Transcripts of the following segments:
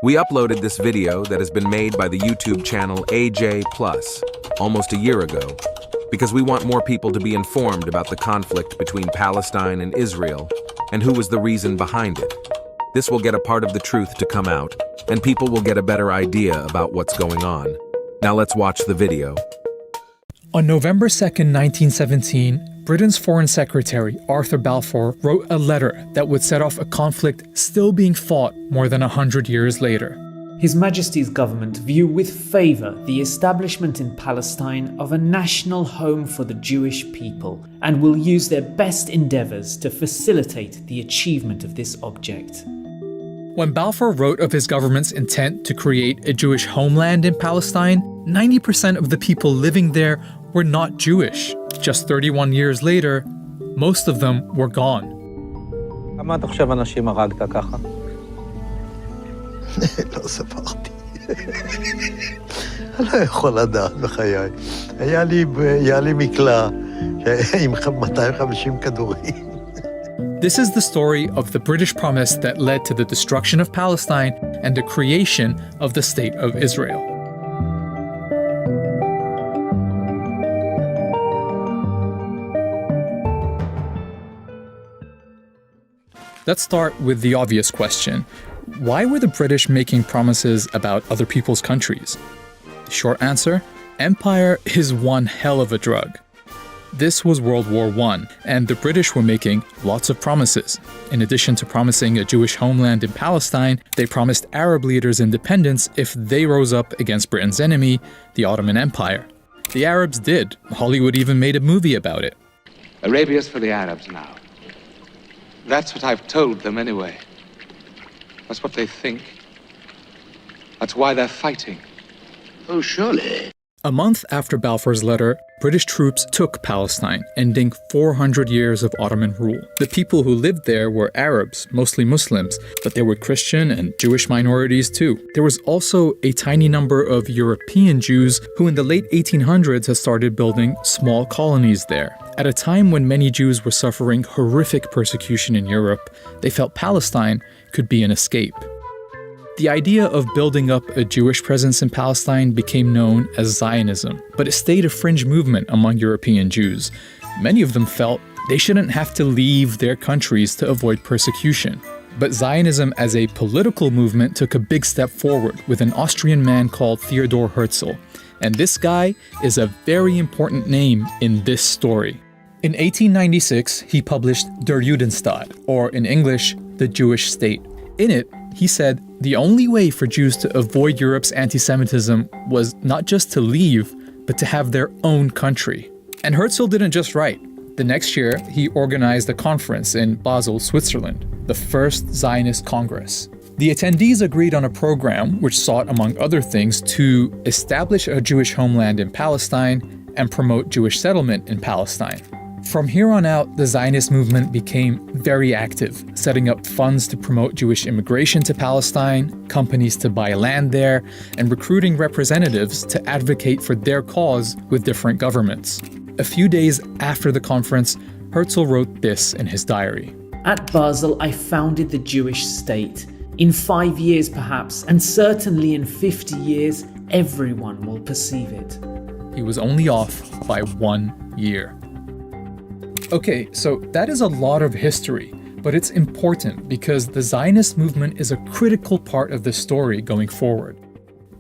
We uploaded this video that has been made by the YouTube channel AJ Plus almost a year ago because we want more people to be informed about the conflict between Palestine and Israel and who was the reason behind it. This will get a part of the truth to come out, and people will get a better idea about what's going on. Now let's watch the video. On November 2nd, 1917, Britain's Foreign Secretary Arthur Balfour wrote a letter that would set off a conflict still being fought more than 100 years later. His Majesty's government view with favour the establishment in Palestine of a national home for the Jewish people and will use their best endeavours to facilitate the achievement of this object. When Balfour wrote of his government's intent to create a Jewish homeland in Palestine, 90% of the people living there were not Jewish. Just 31 years later, most of them were gone. כמה אתה חושב אנשים הרגת ככה? לא ספרתי. אני לא יכול לדעת בחיי. היה לי מקלע עם 250 כדורים. This is the story of the British promise that led to the destruction of Palestine and the creation of the State of Israel. Let's start with the obvious question. Why were the British making promises about other people's countries? The short answer: empire is one hell of a drug. This was World War I, and the British were making lots of promises. In addition to promising a Jewish homeland in Palestine, they promised Arab leaders independence if they rose up against Britain's enemy, the Ottoman Empire. The Arabs did. Hollywood even made a movie about it. Arabia's for the Arabs now. That's what I've told them anyway. That's what they think. That's why they're fighting. Oh, surely. A month after Balfour's letter, British troops took Palestine, ending 400 years of Ottoman rule. The people who lived there were Arabs, mostly Muslims, but there were Christian and Jewish minorities too. There was also a tiny number of European Jews who in the late 1800s had started building small colonies there. At a time when many Jews were suffering horrific persecution in Europe, they felt Palestine could be an escape. The idea of building up a Jewish presence in Palestine became known as Zionism, but it stayed a fringe movement among European Jews. Many of them felt they shouldn't have to leave their countries to avoid persecution. But Zionism as a political movement took a big step forward with an Austrian man called Theodor Herzl. And this guy is a very important name in this story. In 1896, he published Der Judenstaat, or in English, the Jewish State. In it, he said the only way for Jews to avoid Europe's anti-Semitism was not just to leave, but to have their own country. And Herzl didn't just write. The next year, he organized a conference in Basel, Switzerland, the first Zionist Congress. The attendees agreed on a program which sought, among other things, to establish a Jewish homeland in Palestine and promote Jewish settlement in Palestine. From here on out, the Zionist movement became very active, setting up funds to promote Jewish immigration to Palestine, companies to buy land there, and recruiting representatives to advocate for their cause with different governments. A few days after the conference, Herzl wrote this in his diary. At Basel, I founded the Jewish state. In 5 years perhaps, and certainly in 50 years, everyone will perceive it. He was only off by 1 year. Okay, so that is a lot of history, but it's important because the Zionist movement is a critical part of the story going forward.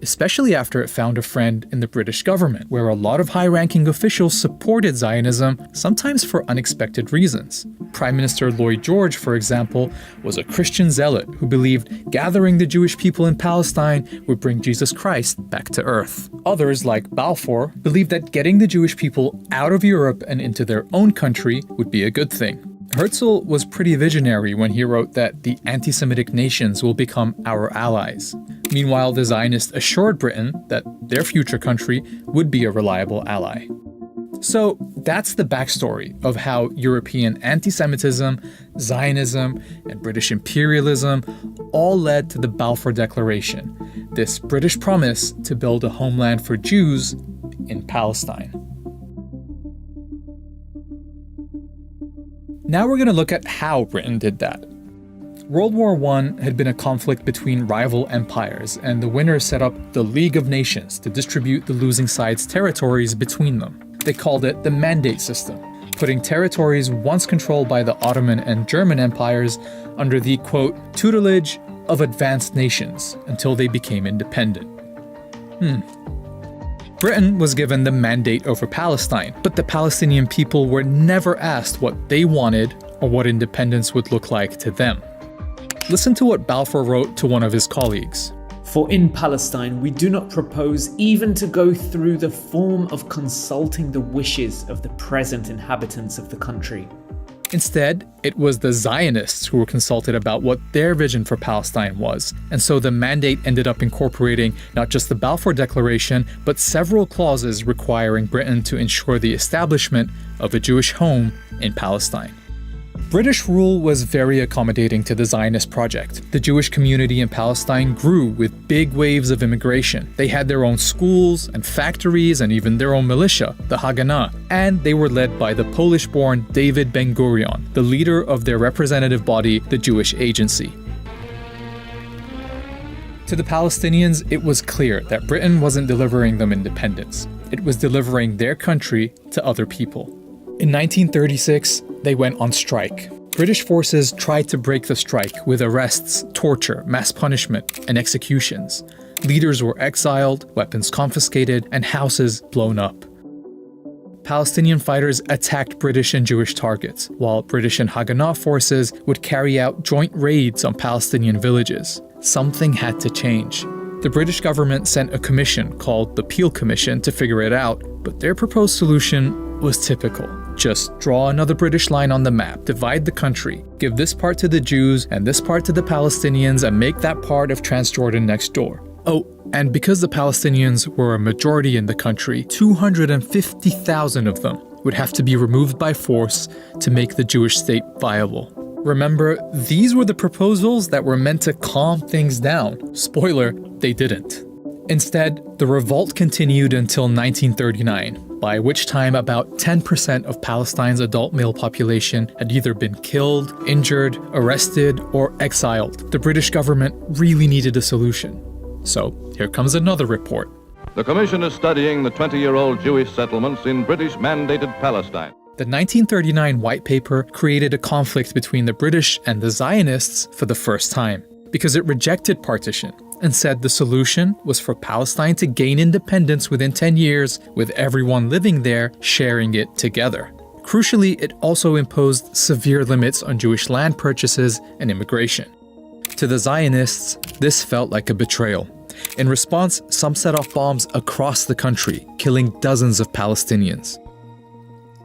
Especially after it found a friend in the British government, where a lot of high-ranking officials supported Zionism, sometimes for unexpected reasons. Prime Minister Lloyd George, for example, was a Christian zealot who believed gathering the Jewish people in Palestine would bring Jesus Christ back to earth. Others, like Balfour, believed that getting the Jewish people out of Europe and into their own country would be a good thing. Herzl was pretty visionary when he wrote that the anti-Semitic nations will become our allies. Meanwhile, the Zionists assured Britain that their future country would be a reliable ally. So that's the backstory of how European anti-Semitism, Zionism, and British imperialism all led to the Balfour Declaration, this British promise to build a homeland for Jews in Palestine. Now we're going to look at how Britain did that. World War I had been a conflict between rival empires, and the winners set up the League of Nations to distribute the losing side's territories between them. They called it the Mandate System, putting territories once controlled by the Ottoman and German empires under the, quote, tutelage of advanced nations until they became independent. Britain was given the mandate over Palestine, but the Palestinian people were never asked what they wanted or what independence would look like to them. Listen to what Balfour wrote to one of his colleagues. For in Palestine, we do not propose even to go through the form of consulting the wishes of the present inhabitants of the country. Instead, it was the Zionists who were consulted about what their vision for Palestine was, and so the mandate ended up incorporating not just the Balfour Declaration, but several clauses requiring Britain to ensure the establishment of a Jewish home in Palestine. British rule was very accommodating to the Zionist project. The Jewish community in Palestine grew with big waves of immigration. They had their own schools and factories and even their own militia, the Haganah, and they were led by the Polish-born David Ben-Gurion, the leader of their representative body, the Jewish Agency. To the Palestinians, it was clear that Britain wasn't delivering them independence. It was delivering their country to other people. In 1936, they went on strike. British forces tried to break the strike with arrests, torture, mass punishment, and executions. Leaders were exiled, weapons confiscated, and houses blown up. Palestinian fighters attacked British and Jewish targets, while British and Haganah forces would carry out joint raids on Palestinian villages. Something had to change. The British government sent a commission called the Peel Commission to figure it out, but their proposed solution was typical. Just draw another British line on the map, divide the country, give this part to the Jews and this part to the Palestinians, and make that part of Transjordan next door. Oh, and because the Palestinians were a majority in the country, 250,000 of them would have to be removed by force to make the Jewish state viable. Remember, these were the proposals that were meant to calm things down. Spoiler, they didn't. Instead, the revolt continued until 1939, by which time about 10% of Palestine's adult male population had either been killed, injured, arrested, or exiled. The British government really needed a solution. So, here comes another report. The Commission is studying the 20-year-old Jewish settlements in British-mandated Palestine. The 1939 White Paper created a conflict between the British and the Zionists for the first time, because it rejected partition and said the solution was for Palestine to gain independence within 10 years, with everyone living there sharing it together. Crucially, it also imposed severe limits on Jewish land purchases and immigration. To the Zionists, this felt like a betrayal. In response, some set off bombs across the country, killing dozens of Palestinians.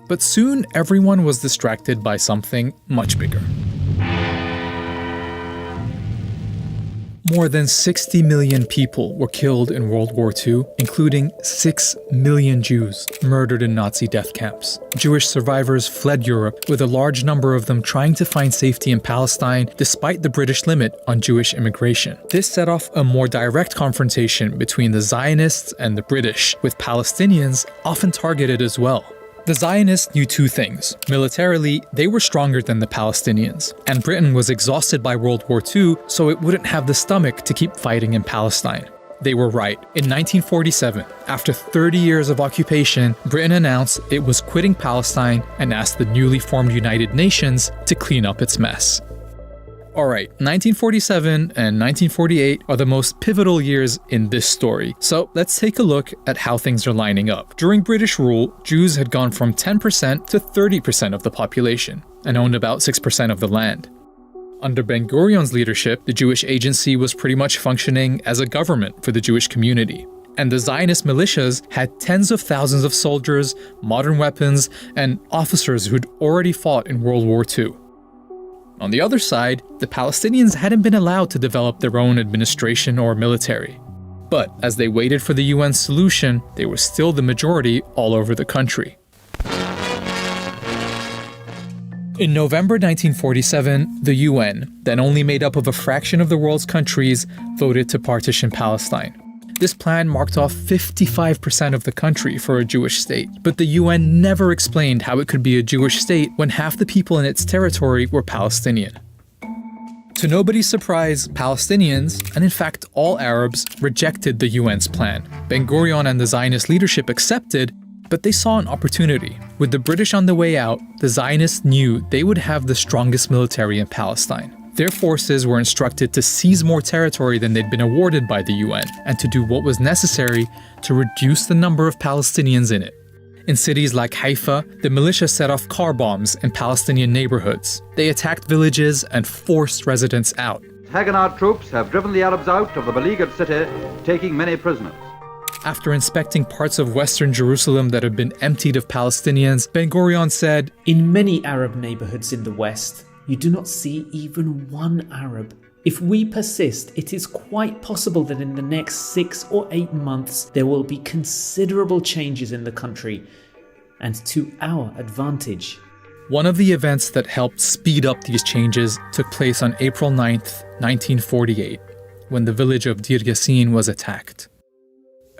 But soon, everyone was distracted by something much bigger. More than 60 million people were killed in World War II, including 6 million Jews murdered in Nazi death camps. Jewish survivors fled Europe, with a large number of them trying to find safety in Palestine despite the British limit on Jewish immigration. This set off a more direct confrontation between the Zionists and the British, with Palestinians often targeted as well. The Zionists knew two things. Militarily, they were stronger than the Palestinians, and Britain was exhausted by World War II, so it wouldn't have the stomach to keep fighting in Palestine. They were right. In 1947, after 30 years of occupation, Britain announced it was quitting Palestine and asked the newly formed United Nations to clean up its mess. Alright, 1947 and 1948 are the most pivotal years in this story, so let's take a look at how things are lining up. During British rule, Jews had gone from 10% to 30% of the population, and owned about 6% of the land. Under Ben-Gurion's leadership, the Jewish Agency was pretty much functioning as a government for the Jewish community. And the Zionist militias had tens of thousands of soldiers, modern weapons, and officers who'd already fought in World War II. On the other side, the Palestinians hadn't been allowed to develop their own administration or military. But as they waited for the UN's solution, they were still the majority all over the country. In November 1947, the UN, then only made up of a fraction of the world's countries, voted to partition Palestine. This plan marked off 55% of the country for a Jewish state, but the UN never explained how it could be a Jewish state when half the people in its territory were Palestinian. To nobody's surprise, Palestinians, and in fact all Arabs, rejected the UN's plan. Ben-Gurion and the Zionist leadership accepted, but they saw an opportunity. With the British on the way out, the Zionists knew they would have the strongest military in Palestine. Their forces were instructed to seize more territory than they'd been awarded by the UN, and to do what was necessary to reduce the number of Palestinians in it. In cities like Haifa, the militia set off car bombs in Palestinian neighborhoods. They attacked villages and forced residents out. Haganah troops have driven the Arabs out of the beleaguered city, taking many prisoners. After inspecting parts of western Jerusalem that had been emptied of Palestinians, Ben-Gurion said, "In many Arab neighborhoods in the West, you do not see even one Arab. If we persist, it is quite possible that in the next 6 or 8 months there will be considerable changes in the country, and to our advantage." One of the events that helped speed up these changes took place on April 9th, 1948, when the village of Deir Yassin was attacked.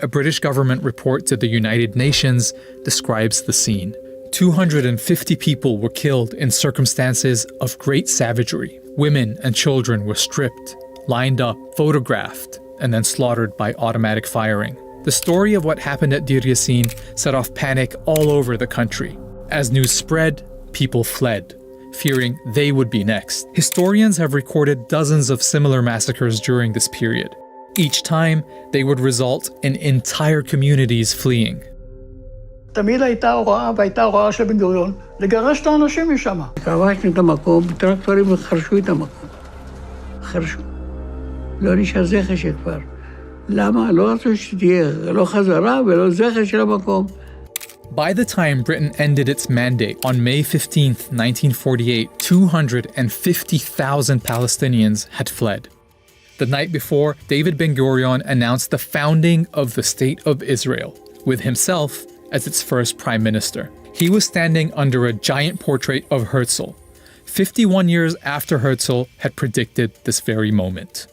A British government report to the United Nations describes the scene. 250 people were killed in circumstances of great savagery. Women and children were stripped, lined up, photographed, and then slaughtered by automatic firing. The story of what happened at Deir Yassin set off panic all over the country. As news spread, people fled, fearing they would be next. Historians have recorded dozens of similar massacres during this period. Each time, they would result in entire communities fleeing. תמיד הייתה הוראה, והייתה הוראה של בן-גוריון, לגרש את האנשים משם. כבשנו את המקום, טרקטורים חרשו את המקום. חרשו. לא נשאר זכר של כפר. למה? לא רצו שתהיה, לא חזרה ולא זכר של המקום. By the time Britain ended its mandate on May 15th, 1948, 250,000 Palestinians had fled. The night before, David Ben-Gurion announced the founding of the State of Israel, with himself as its first prime minister. He was standing under a giant portrait of Herzl, 51 years after Herzl had predicted this very moment.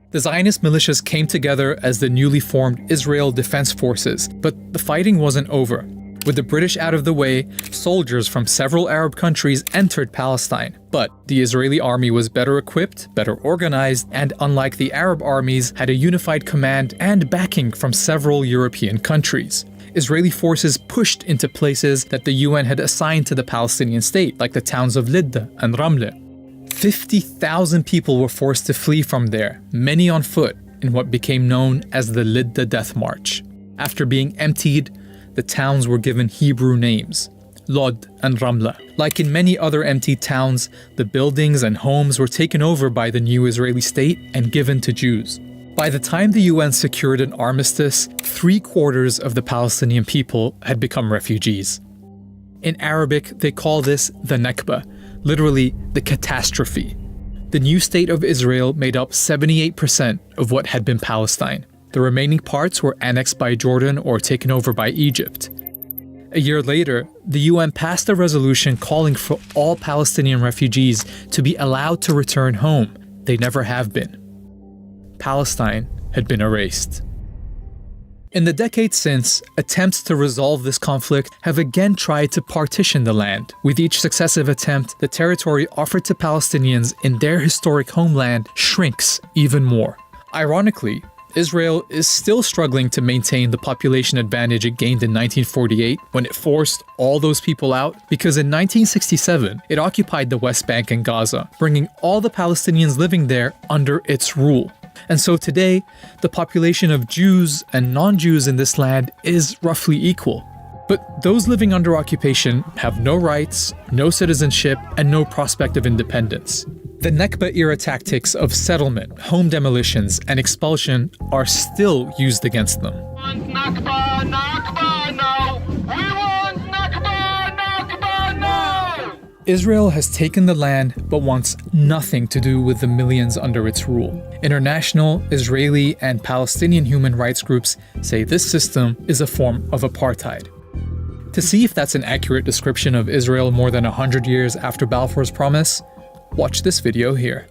The Zionist militias came together as the newly formed Israel Defense Forces, but the fighting wasn't over. With the British out of the way, soldiers from several Arab countries entered Palestine. But the Israeli army was better equipped, better organized, and unlike the Arab armies, had a unified command and backing from several European countries. Israeli forces pushed into places that the UN had assigned to the Palestinian state, like the towns of Lidda and Ramle. 50,000 people were forced to flee from there, many on foot, in what became known as the Lidda Death March. After being emptied, the towns were given Hebrew names, Lod and Ramla. Like in many other emptied towns, the buildings and homes were taken over by the new Israeli state and given to Jews. By the time the UN secured an armistice, 3/4 of the Palestinian people had become refugees. In Arabic, they call this the Nakba, literally the catastrophe. The new state of Israel made up 78% of what had been Palestine. The remaining parts were annexed by Jordan or taken over by Egypt. A year later, the UN passed a resolution calling for all Palestinian refugees to be allowed to return home. They never have been. Palestine had been erased. In the decades since, attempts to resolve this conflict have again tried to partition the land. With each successive attempt, the territory offered to Palestinians in their historic homeland shrinks even more. Ironically, Israel is still struggling to maintain the population advantage it gained in 1948 when it forced all those people out, because in 1967, it occupied the West Bank and Gaza, bringing all the Palestinians living there under its rule. And so today, the population of Jews and non-Jews in this land is roughly equal. But those living under occupation have no rights, no citizenship, and no prospect of independence. The Nakba-era tactics of settlement, home demolitions, and expulsion are still used against them. Nakba, Nakba, no! We want Nakba, Nakba, no! Israel has taken the land but wants nothing to do with the millions under its rule. International, Israeli, and Palestinian human rights groups say this system is a form of apartheid. To see if that's an accurate description of Israel more than 100 years after Balfour's Promise, watch this video here.